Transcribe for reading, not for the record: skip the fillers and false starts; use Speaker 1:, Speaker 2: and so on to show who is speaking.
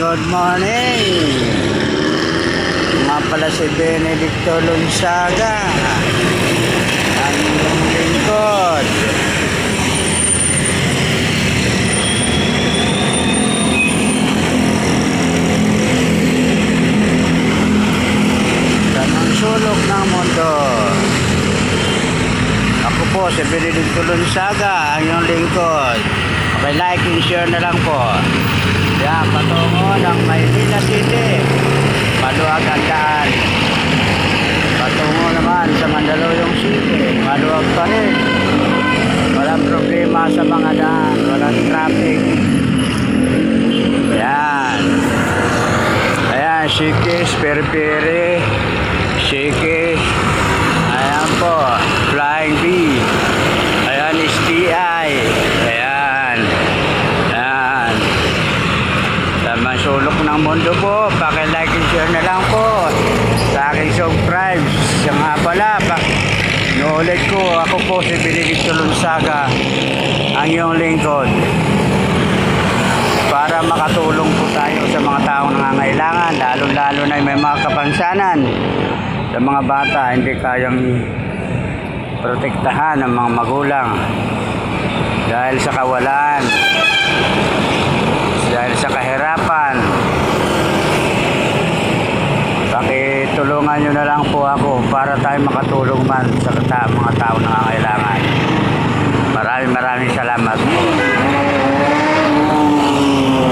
Speaker 1: Good morning! Nga pala si Benedicto Lunsaga, ang iyong lingkod. Sa mga sulok ng mundo. Ako po si Benedicto Lunsaga, ang iyong lingkod. Okay, like and share na lang po. Yan, patungo ng Maynila City. Maluwag ang daan. Patungo naman sa Mandaluyong City. Maluwag pa rin. Walang problema sa mga daan. Walang traffic. Yan. Ayan, Shikis, Peri-Peri. Shikis. Ayan po, Flying B. Ayan, STI. Ayan. Ayan. Sa masulok ng mundo po, paki-like and share na lang po sa aking subscribe. Siya nga pala, inuulit ko, ako po si Benedicto Lunsaga, ang iyong lingkod, para makatulong po tayo sa mga taong nangangailangan, lalo-lalo na may mga kapansanan sa mga bata hindi kayang protektahan ng mga magulang dahil sa kawalan, dahil sa kahirapan. Pakitulungan nyo na lang po ako para tayo makatulong man sa mga tao na nangangailangan. Maraming salamat po.